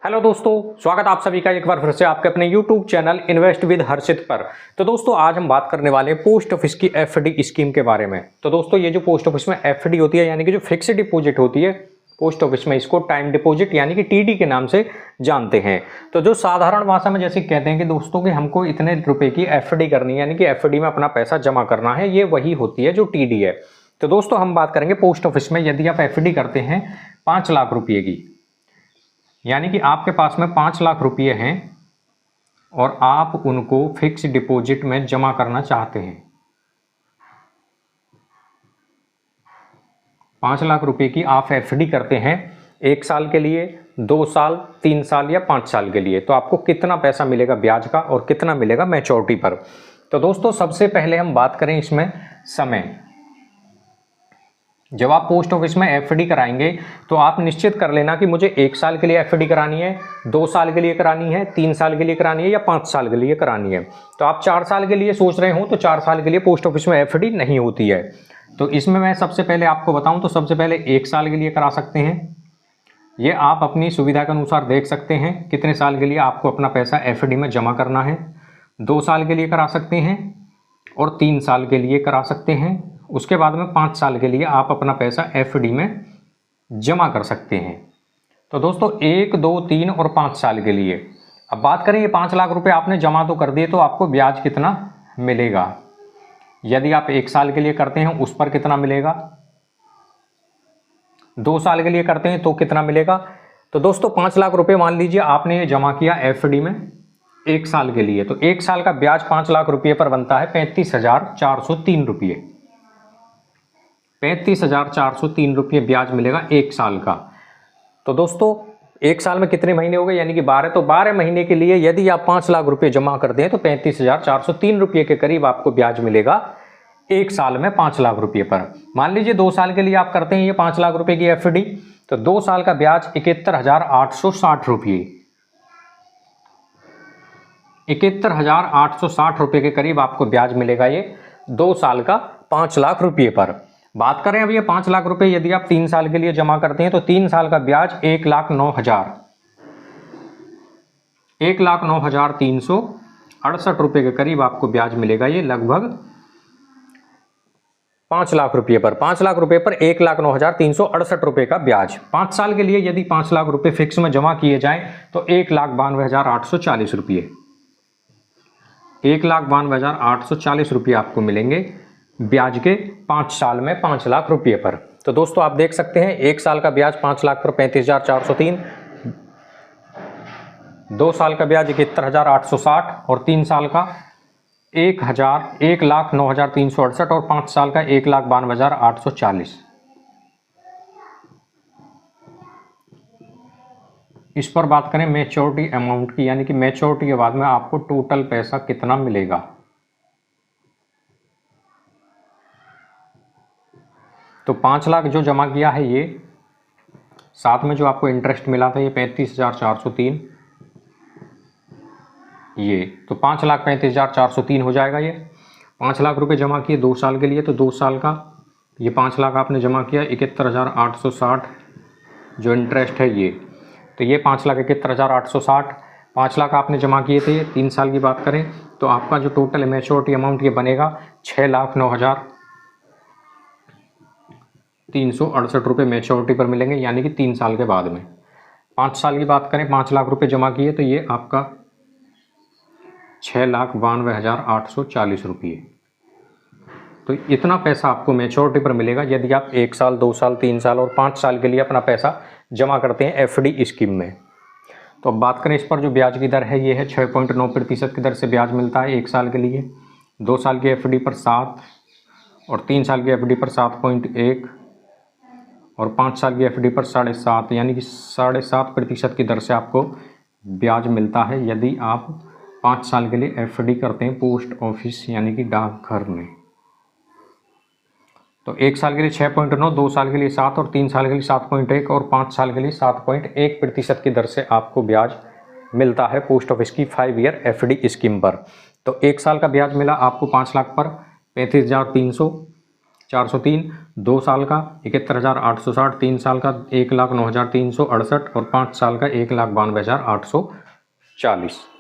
Hello दोस्तों, स्वागत आप सभी का एक बार फिर से आपके अपने YouTube चैनल इन्वेस्ट विद हर्षित पर। तो दोस्तों आज हम बात करने वाले हैं पोस्ट ऑफिस की एफडी स्कीम के बारे में। तो दोस्तों ये जो पोस्ट ऑफिस में एफडी होती है यानी कि जो फिक्स्ड डिपॉजिट होती है पोस्ट ऑफिस में, इसको टाइम डिपॉजिट यानी कि टीडी के नाम से जानते हैं। तो जो साधारण भाषा में जैसे कहते हैं कि दोस्तों कि हमको इतने रुपए की एफडी करनी है यानी कि एफडी में अपना पैसा जमा करना है, ये वही होती है जो टीडी है। तो दोस्तों हम बात करेंगे पोस्ट ऑफिस में यदि आप एफडी करते हैं 5 लाख रुपये की, यानी कि आपके पास में 5 लाख रुपये हैं और आप उनको फिक्स डिपॉजिट में जमा करना चाहते हैं। 5 लाख रुपए की आप एफडी करते हैं 1 साल के लिए, 2 साल, 3 साल या 5 साल के लिए, तो आपको कितना पैसा मिलेगा ब्याज का और कितना मिलेगा मैच्योरिटी पर। तो दोस्तों सबसे पहले हम बात करें इसमें समय। जब आप पोस्ट ऑफिस में एफडी कराएंगे तो आप निश्चित कर लेना कि मुझे 1 साल के लिए एफडी करानी है, 2 साल के लिए करानी है, 3 साल के लिए करानी है या 5 साल के लिए करानी है। तो आप 4 साल के लिए सोच रहे हो तो 4 साल के लिए पोस्ट ऑफिस में एफडी नहीं होती है। तो इसमें मैं सबसे पहले आपको बताऊं तो सबसे पहले 1 साल के लिए करा सकते हैं। ये आप अपनी सुविधा के अनुसार देख सकते हैं कितने साल के लिए आपको अपना पैसा एफडी में जमा करना है। 2 साल के लिए करा सकते हैं और 3 साल के लिए करा सकते हैं। उसके बाद में 5 साल के लिए आप अपना पैसा एफडी में जमा कर सकते हैं। तो दोस्तों 1, 2, 3 और 5 साल के लिए अब बात करें, ये 5 लाख रुपए आपने जमा तो कर दिए, तो आपको ब्याज कितना मिलेगा। यदि आप 1 साल के लिए करते हैं उस पर कितना मिलेगा, 2 साल के लिए करते हैं तो कितना मिलेगा। तो दोस्तों 5 लाख रुपए मान लीजिए आपने ये जमा किया एफडी में 1 साल के लिए, तो 1 साल का ब्याज 5 लाख रुपये पर बनता है 35,403 रुपये। 35,403 रुपये ब्याज मिलेगा 1 साल का। तो दोस्तों 1 साल में कितने महीने हो गए, यानी कि 12। तो 12 महीने के लिए यदि आप 5 लाख रुपये जमा करते हैं तो 35,403 रुपये के करीब आपको ब्याज मिलेगा 1 साल में 5 लाख रुपये पर। मान लीजिए 2 साल के लिए आप करते हैं ये 5 लाख रुपये की एफडी, तो 2 साल का ब्याज 71,860 रुपये, 71,860 रुपये के करीब आपको ब्याज मिलेगा ये 2 साल का 5 लाख रुपये पर। बात करें अब ये 5 लाख रुपए यदि आप 3 साल के लिए जमा करते हैं तो 3 साल का ब्याज 1,09,368 रुपये के करीब आपको ब्याज मिलेगा ये लगभग 5 लाख रुपये पर। 5 लाख रुपये पर 1,09,368 रुपये का ब्याज। 5 साल के लिए यदि 5 लाख रुपये फिक्स में जमा किए जाएं तो 1,92,840 रुपये, 1,92,840 रुपये आपको मिलेंगे ब्याज के 5 साल में 5 लाख रुपये पर। तो दोस्तों आप देख सकते हैं 1 साल का ब्याज 5 लाख पर 35,403, 2 साल का ब्याज 71,860 और 3 साल का 1,09,368 और 5 साल का 1,92,840। इस पर बात करें मैच्योरिटी अमाउंट की, यानी कि मैच्योरिटी के बाद में आपको टोटल पैसा कितना मिलेगा। तो 5 लाख जो जमा किया है ये, साथ में जो आपको इंटरेस्ट मिला था ये 35,403, ये तो 5,35,403 हो जाएगा। ये 5 लाख रुपए जमा किए 2 साल के लिए, तो 2 साल का ये 5 लाख आपने जमा किया 71,860 जो इंटरेस्ट है ये, तो ये 5 लाख 71,860, 5 लाख आपने जमा किए थे। 3 साल की बात करें तो आपका जो टोटल मैच्योरिटी अमाउंट ये बनेगा 6,09,368 रुपये मैच्योरिटी पर मिलेंगे, यानी कि 3 साल के बाद में। 5 साल की बात करें, 5 लाख रुपए जमा किए तो ये आपका 6,92,840 रुपये। तो इतना पैसा आपको मैच्योरिटी पर मिलेगा यदि आप 1 साल, 2 साल, 3 साल और 5 साल के लिए अपना पैसा जमा करते हैं एफडी स्कीम में। तो अब बात करें इस पर जो ब्याज की दर है ये है 6.9% की दर से ब्याज मिलता है 1 साल के लिए, 2 साल की एफडी पर 7 और 3 साल की एफडी पर 7.1 और 5 साल की एफडी पर 7.5, यानी कि 7.5% की दर से आपको ब्याज मिलता है यदि आप 5 साल के लिए एफडी करते हैं पोस्ट ऑफिस यानी कि डाकघर में। तो 1 साल के लिए 6.9, 2 साल के लिए 7 और 3 साल के लिए 7.1 और 5 साल के लिए 7.1% की दर से आपको ब्याज मिलता है पोस्ट ऑफिस की 5 ईयर एफडी स्कीम पर। तो 1 साल का ब्याज मिला आपको 5 लाख पर 35,403, 2 साल का 71,860, 3 साल का 1,09,368 और 5 साल का 1,92,840।